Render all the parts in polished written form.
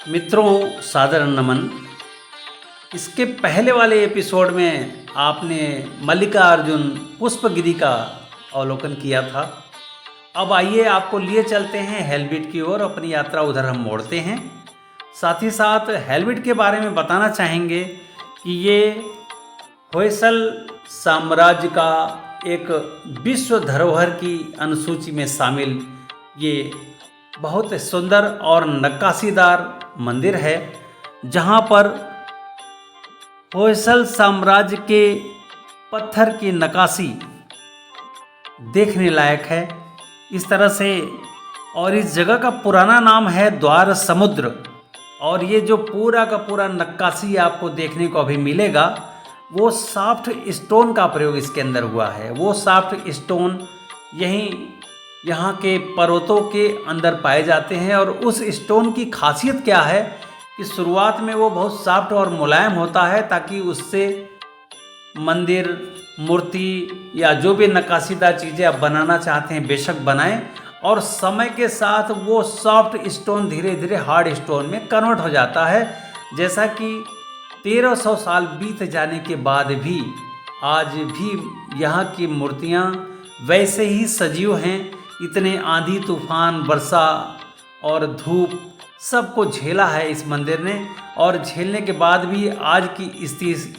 मित्रों, सादर नमन। इसके पहले वाले एपिसोड में आपने मल्लिकार्जुन पुष्पगिरी का अवलोकन किया था। अब आइए आपको लिए चलते हैं हेलबिट की ओर, अपनी यात्रा उधर हम मोड़ते हैं। साथ ही साथ हेलबिट के बारे में बताना चाहेंगे कि ये होयसल साम्राज्य का एक विश्व धरोहर की अनुसूची में शामिल ये बहुत सुंदर और नक्काशीदार मंदिर है, जहाँ पर होयसल साम्राज्य के पत्थर की नक्काशी देखने लायक है इस तरह से। और इस जगह का पुराना नाम है द्वार समुद्र। और ये जो पूरा का पूरा नक्काशी आपको देखने को अभी मिलेगा, वो सॉफ्ट स्टोन का प्रयोग इसके अंदर हुआ है। वो सॉफ्ट स्टोन यहाँ के पर्वतों के अंदर पाए जाते हैं। और उस स्टोन की खासियत क्या है कि शुरुआत में वो बहुत सॉफ्ट और मुलायम होता है, ताकि उससे मंदिर, मूर्ति या जो भी नक्काशीदार चीज़ें आप बनाना चाहते हैं बेशक बनाएं। और समय के साथ वो सॉफ्ट स्टोन धीरे धीरे हार्ड स्टोन में कन्वर्ट हो जाता है। जैसा कि 1300 साल बीत जाने के बाद भी आज भी यहाँ की मूर्तियाँ वैसे ही सजीव हैं। इतने आंधी तूफान, वर्षा और धूप सबको झेला है इस मंदिर ने, और झेलने के बाद भी आज की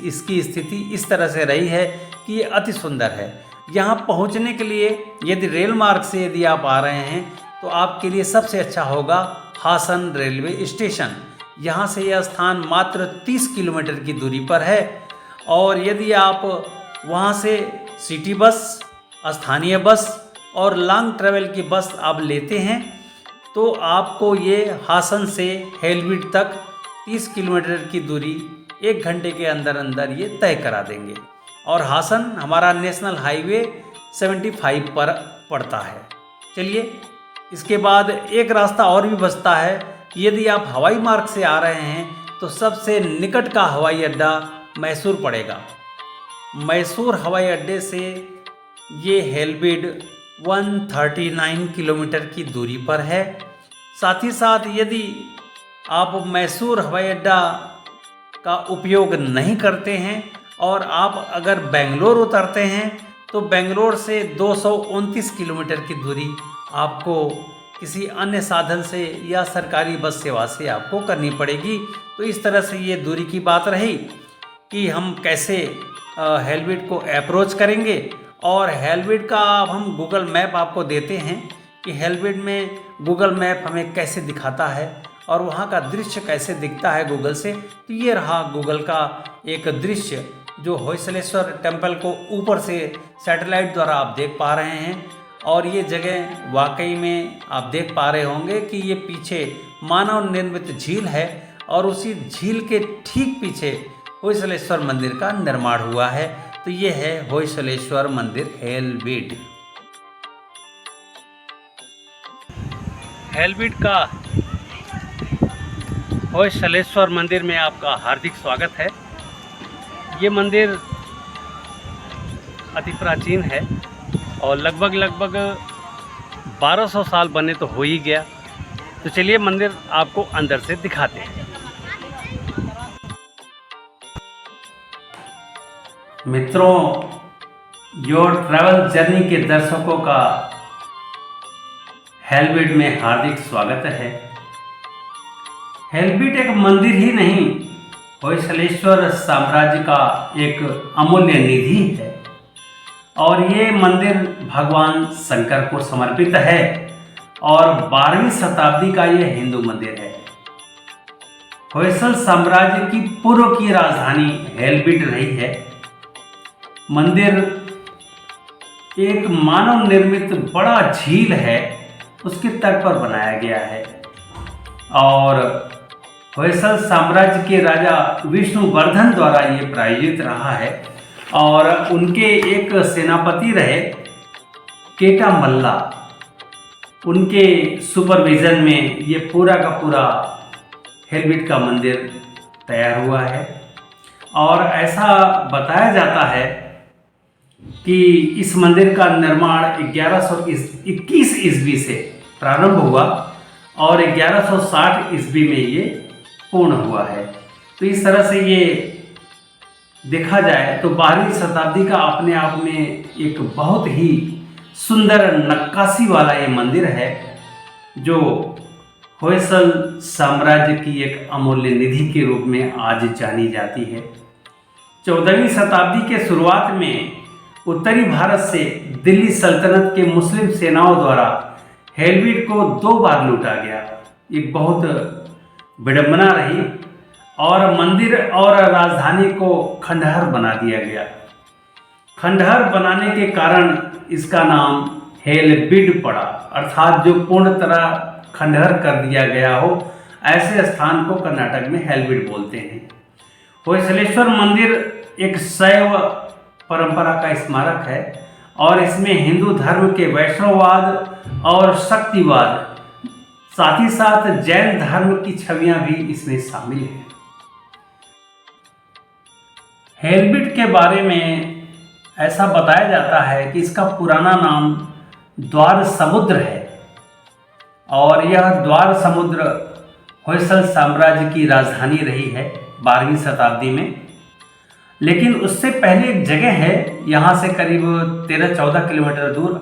इसकी स्थिति इस तरह से रही है कि ये अति सुंदर है। यहाँ पहुँचने के लिए यदि रेल मार्ग से यदि आप आ रहे हैं तो आपके लिए सबसे अच्छा होगा हासन रेलवे स्टेशन। यहाँ से यह स्थान मात्र 30 किलोमीटर की दूरी पर है। और यदि आप वहाँ से सिटी बस, स्थानीय बस और लॉन्ग ट्रैवल की बस आप लेते हैं तो आपको ये हासन से हेलबिट तक 30 किलोमीटर की दूरी 1 घंटे के अंदर अंदर ये तय करा देंगे। और हासन हमारा नेशनल हाईवे 75 पर पड़ता है। चलिए, इसके बाद एक रास्ता और भी बचता है कि यदि आप हवाई मार्ग से आ रहे हैं तो सबसे निकट का हवाई अड्डा मैसूर पड़ेगा। मैसूर हवाई अड्डे से ये हेलबिट 139 किलोमीटर की दूरी पर है। साथ ही साथ यदि आप मैसूर हवाई अड्डा का उपयोग नहीं करते हैं और आप अगर बेंगलोर उतरते हैं तो बेंगलोर से 229 किलोमीटर की दूरी आपको किसी अन्य साधन से या सरकारी बस सेवा से आपको करनी पड़ेगी। तो इस तरह से ये दूरी की बात रही कि हम कैसे हेलबिट को अप्रोच करेंगे। और हेलबिट का अब हम गूगल मैप आपको देते हैं कि हेलबिट में गूगल मैप हमें कैसे दिखाता है और वहाँ का दृश्य कैसे दिखता है गूगल से। तो ये रहा गूगल का एक दृश्य जो होयसलेश्वर टेम्पल को ऊपर से सैटेलाइट द्वारा आप देख पा रहे हैं। और ये जगह वाकई में आप देख पा रहे होंगे कि ये पीछे मानव निर्मित झील है और उसी झील के ठीक पीछे होयसलेश्वर मंदिर का निर्माण हुआ है। तो ये है होयसलेश्वर मंदिर हेलबिट। हेलबिट का होयसलेश्वर मंदिर में आपका हार्दिक स्वागत है। ये मंदिर अति प्राचीन है और लगभग 1200 साल बने तो हो ही गया। तो चलिए मंदिर आपको अंदर से दिखाते हैं। मित्रों, योर ट्रैवल जर्नी के दर्शकों का हेलबिट में हार्दिक स्वागत है। हेलबिट एक मंदिर ही नहीं, होयसलेश्वर साम्राज्य का एक अमूल्य निधि है। और ये मंदिर भगवान शंकर को समर्पित है और 12वीं शताब्दी का ये हिंदू मंदिर है। होयसल साम्राज्य की पूर्व की राजधानी हेलबिट रही है। मंदिर एक मानव निर्मित बड़ा झील है, उसके तट पर बनाया गया है। और होयसल साम्राज्य के राजा विष्णुवर्धन द्वारा ये प्रायोजित रहा है। और उनके एक सेनापति रहे केटा मल्ला, उनके सुपरविजन में ये पूरा का पूरा हेलबिट का मंदिर तैयार हुआ है। और ऐसा बताया जाता है कि इस मंदिर का निर्माण 1121 ईस्वी से प्रारंभ हुआ और 1160 ईस्वी में ये पूर्ण हुआ है। तो इस तरह से ये देखा जाए तो 12वीं शताब्दी का अपने आप में एक बहुत ही सुंदर नक्काशी वाला ये मंदिर है, जो होयसल साम्राज्य की एक अमूल्य निधि के रूप में आज जानी जाती है। 14वीं शताब्दी के शुरुआत में उत्तरी भारत से दिल्ली सल्तनत के मुस्लिम सेनाओं द्वारा हेलविट को 2 बार लूटा गया। एक बहुत विडंबना रही और मंदिर और राजधानी को खंडहर बना दिया गया। खंडहर बनाने के कारण इसका नाम हेलबिड पड़ा, अर्थात जो पूर्ण तरह खंडहर कर दिया गया हो, ऐसे स्थान को कर्नाटक में हेलबिड बोलते हैं। होयसलेश्वर मंदिर एक शैव परंपरा का स्मारक है और इसमें हिंदू धर्म के वैष्णववाद और शक्तिवाद, साथ ही साथ जैन धर्म की छवियां भी इसमें शामिल हैं। हेलबिड के बारे में ऐसा बताया जाता है कि इसका पुराना नाम द्वार समुद्र है और यह द्वार समुद्र होयसल साम्राज्य की राजधानी रही है 12वीं शताब्दी में। लेकिन उससे पहले एक जगह है, यहाँ से करीब 13-14 किलोमीटर दूर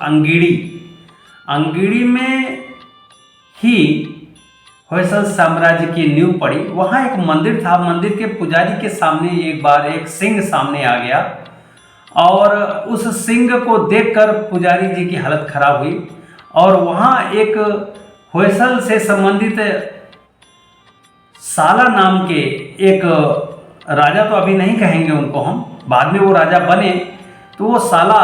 अंगीड़ी में ही होयसल साम्राज्य की नींव पड़ी। वहाँ एक मंदिर था। मंदिर के पुजारी के सामने एक बार एक सिंह सामने आ गया और उस सिंह को देखकर पुजारी जी की हालत खराब हुई और वहाँ एक होयसल से संबंधित साला नाम के एक राजा, तो अभी नहीं कहेंगे उनको हम, बाद में वो राजा बने, तो वो साला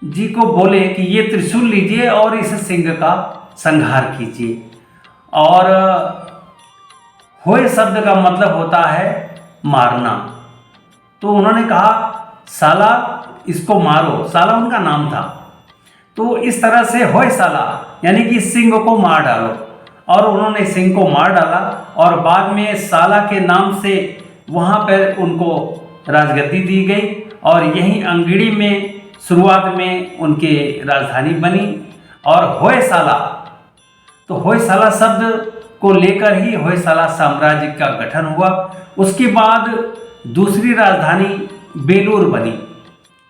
जी को बोले कि ये त्रिशूल लीजिए और इस सिंह का संहार कीजिए। और होय शब्द का मतलब होता है मारना, तो उन्होंने कहा साला इसको मारो, साला उनका नाम था। तो इस तरह से होय साला यानी कि सिंह को मार डालो, और उन्होंने सिंह को मार डाला और बाद में साला के नाम से वहाँ पर उनको राजगद्दी दी गई और यहीं अंगिड़ी में शुरुआत में उनके राजधानी बनी। और होयसाला, तो होयसाला शब्द को लेकर ही होयसाला साम्राज्य का गठन हुआ। उसके बाद दूसरी राजधानी बेलूर बनी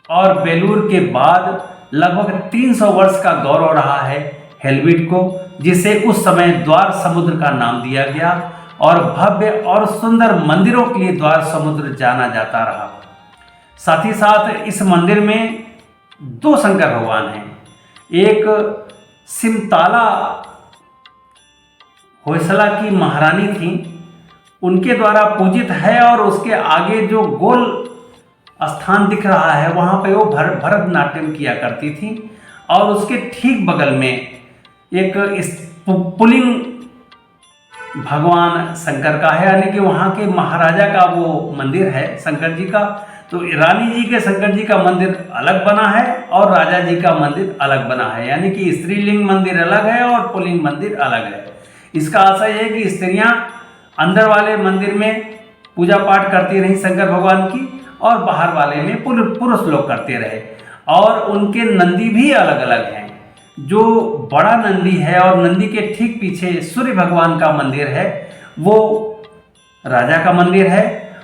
और बेलूर के बाद लगभग 300 वर्ष का गौरव रहा है हेलविट को, जिसे उस समय द्वार समुद्र का नाम दिया गया और भव्य और सुंदर मंदिरों के लिए द्वार समुद्र जाना जाता रहा। साथ ही साथ इस मंदिर में 2 शंकर भगवान हैं। एक सिमताला होयसला की महारानी थी, उनके द्वारा पूजित है और उसके आगे जो गोल स्थान दिख रहा है वहाँ पे वो भरतनाट्यम किया करती थी। और उसके ठीक बगल में एक पुलिंग भगवान शंकर का है, यानी कि वहाँ के महाराजा का वो मंदिर है शंकर जी का। तो रानी जी के शंकर जी का मंदिर अलग बना है और राजा जी का मंदिर अलग बना है, यानी कि स्त्रीलिंग मंदिर अलग है और पुल्लिंग मंदिर अलग है। इसका आशय है कि स्त्रियां अंदर वाले मंदिर में पूजा पाठ करती रहीं शंकर भगवान की और बाहर वाले में पुरुष लोग करते रहे। और उनके नंदी भी अलग अलग हैं। जो बड़ा नंदी है और नंदी के ठीक पीछे सूर्य भगवान का मंदिर है, वो राजा का मंदिर है,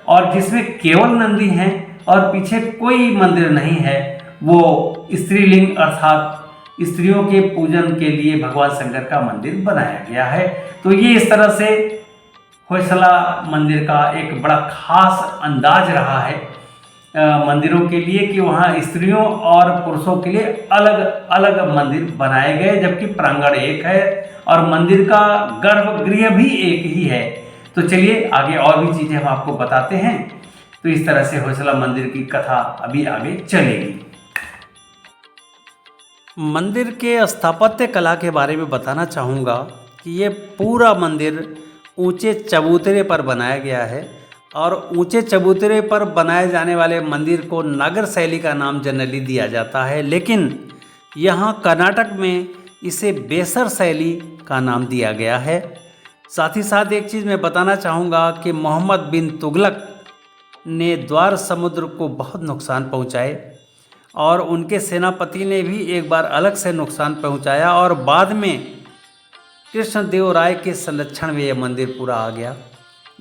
और जिसमें केवल नंदी हैं और पीछे कोई मंदिर नहीं है, वो स्त्रीलिंग अर्थात स्त्रियों के पूजन के लिए भगवान शंकर का मंदिर बनाया गया है। तो ये इस तरह से होयसला मंदिर का एक बड़ा खास अंदाज रहा है मंदिरों के लिए कि वहाँ स्त्रियों और पुरुषों के लिए अलग अलग मंदिर बनाए गए, जबकि प्रांगण एक है और मंदिर का गर्भगृह भी एक ही है। तो चलिए आगे और भी चीज़ें हम आपको बताते हैं। तो इस तरह से होयसला मंदिर की कथा अभी आगे चलेगी। मंदिर के स्थापत्य कला के बारे में बताना चाहूँगा कि ये पूरा मंदिर ऊंचे चबूतरे पर बनाया गया है और ऊंचे चबूतरे पर बनाए जाने वाले मंदिर को नागर शैली का नाम जनरली दिया जाता है, लेकिन यहाँ कर्नाटक में इसे बेसर शैली का नाम दिया गया है। साथ ही साथ एक चीज़ मैं बताना चाहूँगा कि मोहम्मद बिन तुगलक ने द्वार समुद्र को बहुत नुकसान पहुँचाए और उनके सेनापति ने भी एक बार अलग से नुकसान पहुँचाया और बाद में कृष्णदेव राय के संरक्षण में यह मंदिर पूरा आ गया।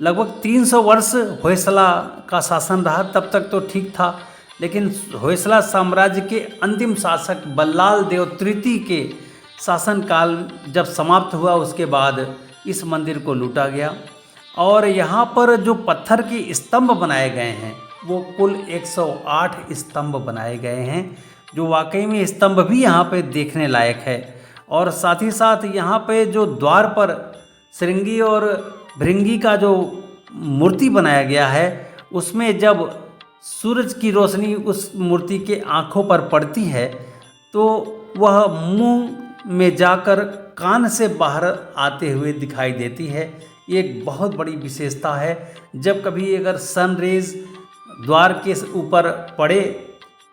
लगभग 300 वर्ष होयसला का शासन रहा, तब तक तो ठीक था, लेकिन होयसला साम्राज्य के अंतिम शासक बल्लाल देव तृतीय के शासनकाल जब समाप्त हुआ, उसके बाद इस मंदिर को लूटा गया। और यहाँ पर जो पत्थर के स्तंभ बनाए गए हैं वो कुल 108 स्तंभ बनाए गए हैं, जो वाकई में स्तंभ भी यहाँ पे देखने लायक है। और साथ ही साथ यहाँ पे जो द्वार पर श्रृंगी और भृंगी का जो मूर्ति बनाया गया है, उसमें जब सूरज की रोशनी उस मूर्ति के आँखों पर पड़ती है तो वह मुंह में जाकर कान से बाहर आते हुए दिखाई देती है। ये एक बहुत बड़ी विशेषता है। जब कभी अगर सन रेज द्वार के ऊपर पड़े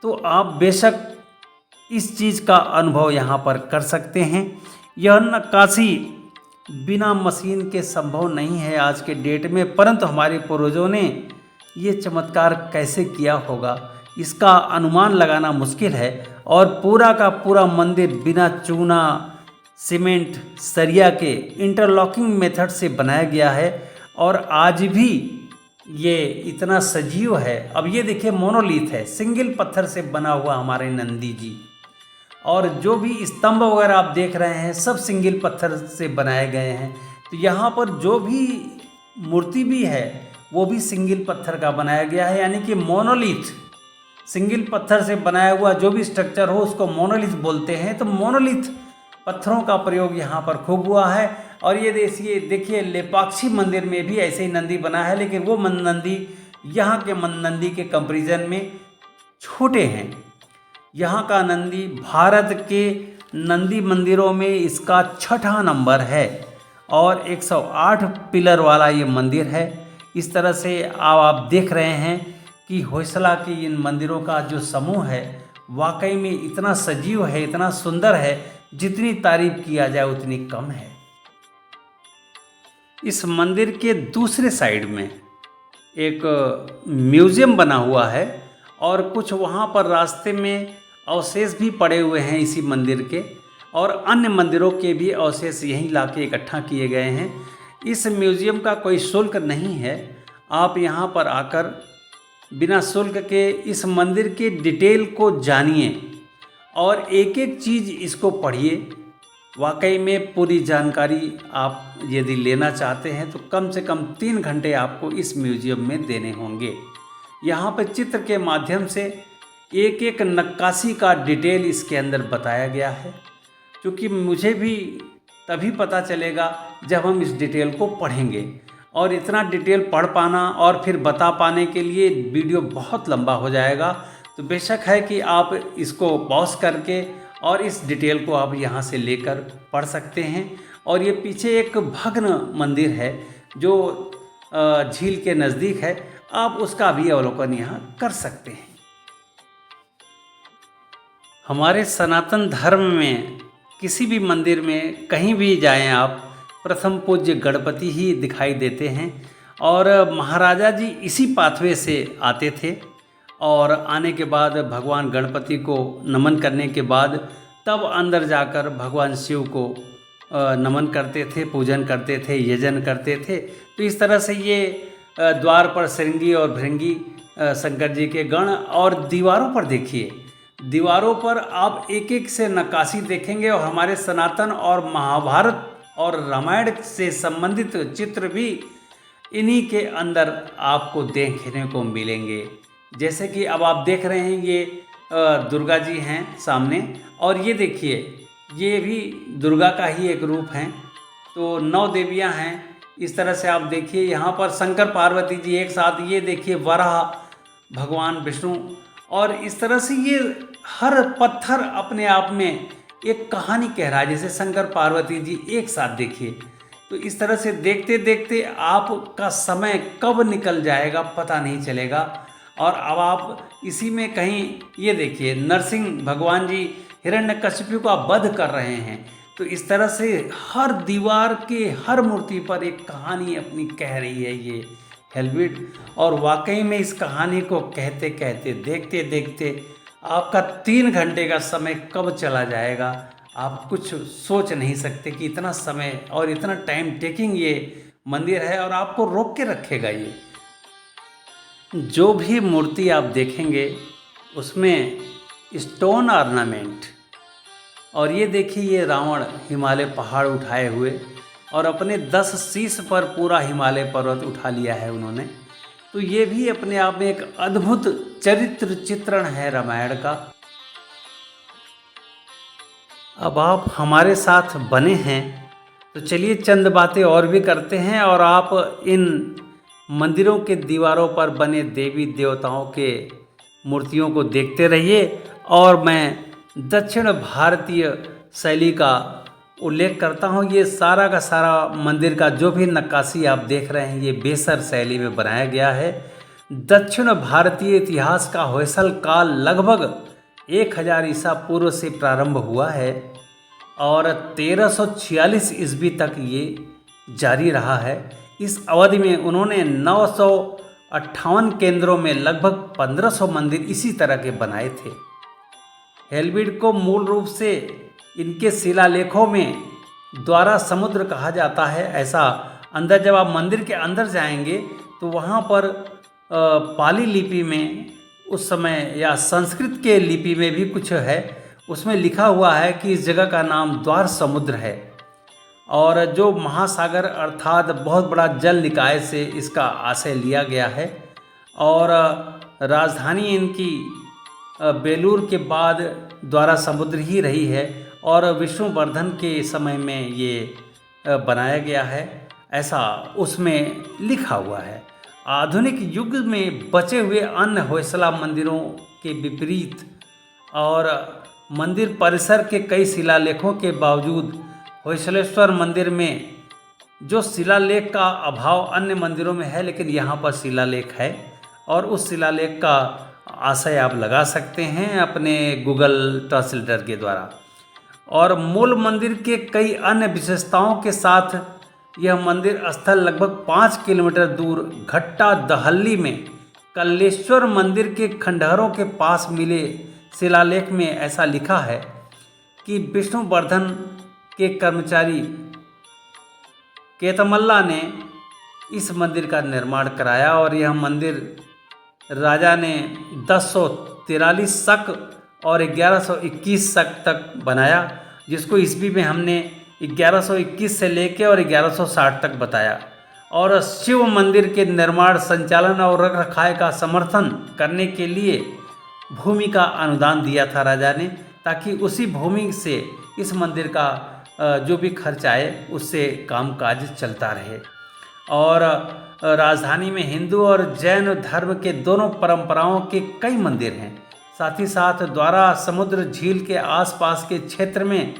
तो आप बेशक इस चीज़ का अनुभव यहाँ पर कर सकते हैं। यह नक्काशी बिना मशीन के संभव नहीं है आज के डेट में, परंतु हमारे पूर्वजों ने ये चमत्कार कैसे किया होगा इसका अनुमान लगाना मुश्किल है। और पूरा का पूरा मंदिर बिना चूना, सीमेंट, सरिया के इंटरलॉकिंग मेथड से बनाया गया है और आज भी ये इतना सजीव है। अब ये देखिए मोनोलिथ है, सिंगल पत्थर से बना हुआ हमारे नंदी जी, और जो भी स्तंभ वगैरह आप देख रहे हैं सब सिंगल पत्थर से बनाए गए हैं। तो यहाँ पर जो भी मूर्ति भी है वो भी सिंगल पत्थर का बनाया गया है, यानी कि मोनोलिथ, सिंगल पत्थर से बनाया हुआ जो भी स्ट्रक्चर हो उसको मोनोलिथ बोलते हैं। तो मोनोलिथ पत्थरों का प्रयोग यहाँ पर खूब हुआ है। और ये देखिए लेपाक्षी मंदिर में भी ऐसे ही नंदी बना है, लेकिन वो नंदी यहाँ के नंदी के कंपैरिजन में छोटे हैं। यहाँ का नंदी भारत के नंदी मंदिरों में इसका 6ठा नंबर है और 108 पिलर वाला ये मंदिर है। इस तरह से आप देख रहे हैं कि होयसला के इन मंदिरों का जो समूह है वाकई में इतना सजीव है, इतना सुंदर है, जितनी तारीफ किया जाए उतनी कम है। इस मंदिर के दूसरे साइड में एक म्यूज़ियम बना हुआ है और कुछ वहाँ पर रास्ते में अवशेष भी पड़े हुए हैं इसी मंदिर के, और अन्य मंदिरों के भी अवशेष यहीं लाके इकट्ठा किए गए हैं। इस म्यूज़ियम का कोई शुल्क नहीं है, आप यहाँ पर आकर बिना शुल्क के इस मंदिर के डिटेल को जानिए और एक एक चीज़ इसको पढ़िए। वाकई में पूरी जानकारी आप यदि लेना चाहते हैं तो कम से कम 3 घंटे आपको इस म्यूज़ियम में देने होंगे। यहाँ पर चित्र के माध्यम से एक एक नक्काशी का डिटेल इसके अंदर बताया गया है, क्योंकि मुझे भी तभी पता चलेगा जब हम इस डिटेल को पढ़ेंगे, और इतना डिटेल पढ़ पाना और फिर बता पाने के लिए वीडियो बहुत लंबा हो जाएगा। तो बेशक है कि आप इसको पॉज करके और इस डिटेल को आप यहाँ से लेकर पढ़ सकते हैं। और ये पीछे एक भग्न मंदिर है जो झील के नज़दीक है, आप उसका भी अवलोकन यहाँ कर सकते हैं। हमारे सनातन धर्म में किसी भी मंदिर में कहीं भी जाएं आप, प्रथम पूज्य गणपति ही दिखाई देते हैं। और महाराजा जी इसी पाथवे से आते थे और आने के बाद भगवान गणपति को नमन करने के बाद तब अंदर जाकर भगवान शिव को नमन करते थे, पूजन करते थे, यजन करते थे। तो इस तरह से ये द्वार पर श्रृंगी और भृंगी शंकर जी के गण, और दीवारों पर देखिए, दीवारों पर आप एक एक से नक्काशी देखेंगे और हमारे सनातन और महाभारत और रामायण से संबंधित चित्र भी इन्हीं के अंदर आपको देखने को मिलेंगे। जैसे कि अब आप देख रहे हैं ये दुर्गा जी हैं सामने, और ये देखिए ये भी दुर्गा का ही एक रूप हैं। तो 9 देवियां हैं। इस तरह से आप देखिए यहाँ पर शंकर पार्वती जी एक साथ, ये देखिए वराह भगवान विष्णु, और इस तरह से ये हर पत्थर अपने आप में एक कहानी कह रहा है। जैसे शंकर पार्वती जी एक साथ देखिए, तो इस तरह से देखते देखते आपका समय कब निकल जाएगा पता नहीं चलेगा। और अब आप इसी में कहीं ये देखिए नरसिंह भगवान जी हिरण्यकशिपु का वध कर रहे हैं। तो इस तरह से हर दीवार के हर मूर्ति पर एक कहानी अपनी कह रही है ये हेल्वेट। और वाकई में इस कहानी को कहते कहते देखते देखते आपका 3 घंटे का समय कब चला जाएगा आप कुछ सोच नहीं सकते कि इतना समय और इतना टाइम टेकिंग ये मंदिर है और आपको रोक के रखेगा। ये जो भी मूर्ति आप देखेंगे उसमें स्टोन ऑर्नामेंट, और ये देखिए ये रावण हिमालय पहाड़ उठाए हुए और अपने 10 शीश पर पूरा हिमालय पर्वत उठा लिया है उन्होंने। तो ये भी अपने आप में एक अद्भुत चरित्र चित्रण है रामायण का। अब आप हमारे साथ बने हैं तो चलिए चंद बातें और भी करते हैं, और आप इन मंदिरों के दीवारों पर बने देवी देवताओं के मूर्तियों को देखते रहिए। और मैं दक्षिण भारतीय शैली का उल्लेख करता हूँ। ये सारा का सारा मंदिर का जो भी नक्काशी आप देख रहे हैं ये बेसर शैली में बनाया गया है। दक्षिण भारतीय इतिहास का होयसल काल लगभग 1000 ईसा पूर्व से प्रारंभ हुआ है और 1346 ईस्वी तक ये जारी रहा है। इस अवधि में उन्होंने 958 केंद्रों में लगभग 1500 मंदिर इसी तरह के बनाए थे। हेलविड को मूल रूप से इनके शिलालेखों में द्वारा समुद्र कहा जाता है। ऐसा अंदर जब आप मंदिर के अंदर जाएंगे तो वहाँ पर पाली लिपि में उस समय या संस्कृत के लिपि में भी कुछ है, उसमें लिखा हुआ है कि इस जगह का नाम द्वार समुद्र है और जो महासागर अर्थात बहुत बड़ा जल निकाय से इसका आशय लिया गया है। और राजधानी इनकी बेलूर के बाद द्वारा समुद्र ही रही है और विष्णुवर्धन के समय में ये बनाया गया है, ऐसा उसमें लिखा हुआ है। आधुनिक युग में बचे हुए अन्य होयसला मंदिरों के विपरीत और मंदिर परिसर के कई शिलालेखों के बावजूद होयसलेश्वर मंदिर में जो शिलालेख का अभाव अन्य मंदिरों में है, लेकिन यहाँ पर शिलालेख है और उस शिलालेख का आशय आप लगा सकते हैं अपने गूगल ट्रांसलेटर के द्वारा। और मूल मंदिर के कई अन्य विशेषताओं के साथ यह मंदिर स्थल लगभग 5 किलोमीटर दूर घट्टा दहल्ली में कल्लेश्वर मंदिर के खंडहरों के पास मिले शिलालेख में ऐसा लिखा है कि विष्णुवर्धन के कर्मचारी केतमल्ला ने इस मंदिर का निर्माण कराया और यह मंदिर राजा ने 1043 शक और 1121 शक तक बनाया, जिसको ईस्वी में हमने 1121 से लेके और 1160 तक बताया। और शिव मंदिर के निर्माण, संचालन और रखरखाव का समर्थन करने के लिए भूमि का अनुदान दिया था राजा ने, ताकि उसी भूमि से इस मंदिर का जो भी खर्च आए उससे कामकाज चलता रहे। और राजधानी में हिंदू और जैन धर्म के दोनों परंपराओं के कई मंदिर हैं। साथ ही साथ द्वारा समुद्र झील के आसपास के क्षेत्र में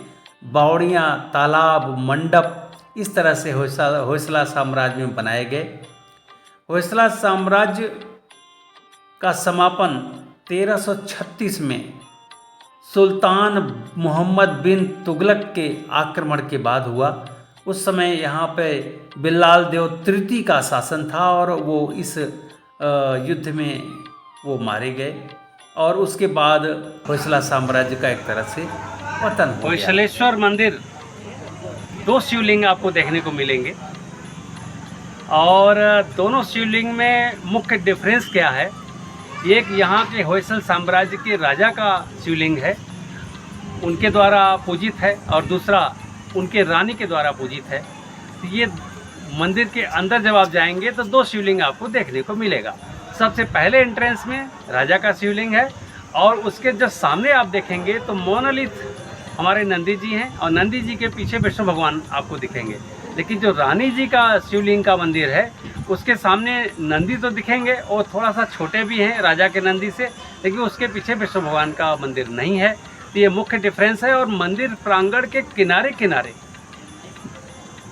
बावड़ियाँ, तालाब, मंडप इस तरह से होयसला साम्राज्य में बनाए गए। होयसला साम्राज्य का समापन 1336 में सुल्तान मोहम्मद बिन तुगलक के आक्रमण के बाद हुआ। उस समय यहाँ पे बिल्लाल देव तृतीय का शासन था और वो इस युद्ध में वो मारे गए और उसके बाद होयसला साम्राज्य का एक तरह से पतन हो गया। होयसलेश्वर मंदिर 2 शिवलिंग आपको देखने को मिलेंगे और दोनों शिवलिंग में मुख्य डिफरेंस क्या है, एक यहाँ के होयसल साम्राज्य के राजा का शिवलिंग है, उनके द्वारा पूजित है, और दूसरा उनके रानी के द्वारा पूजित है। तो ये मंदिर के अंदर जब आप जाएंगे तो 2 शिवलिंग आपको देखने को मिलेगा। सबसे पहले एंट्रेंस में राजा का शिवलिंग है और उसके जब सामने आप देखेंगे तो मोनोलिथ हमारे नंदी जी हैं और नंदी जी के पीछे विष्णु भगवान आपको दिखेंगे। लेकिन जो रानी जी का शिवलिंग का मंदिर है उसके सामने नंदी तो दिखेंगे और थोड़ा सा छोटे भी हैं राजा के नंदी से, लेकिन उसके पीछे विष्णु भगवान का मंदिर नहीं है। तो ये मुख्य डिफरेंस है। और मंदिर प्रांगण के किनारे किनारे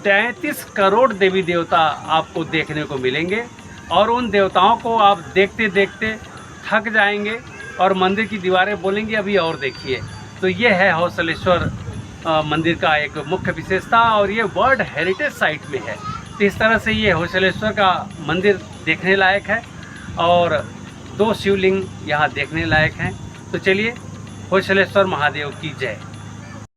33 करोड़ देवी देवता आपको देखने को मिलेंगे और उन देवताओं को आप देखते देखते थक जाएंगे और मंदिर की दीवारें बोलेंगी अभी और देखिए। तो ये है होयसलेश्वर मंदिर का एक मुख्य विशेषता और ये वर्ल्ड हेरिटेज साइट में है। तो इस तरह से ये होयसलेश्वर का मंदिर देखने लायक है और 2 शिवलिंग यहाँ देखने लायक हैं। तो चलिए, होयसलेश्वर महादेव की जय।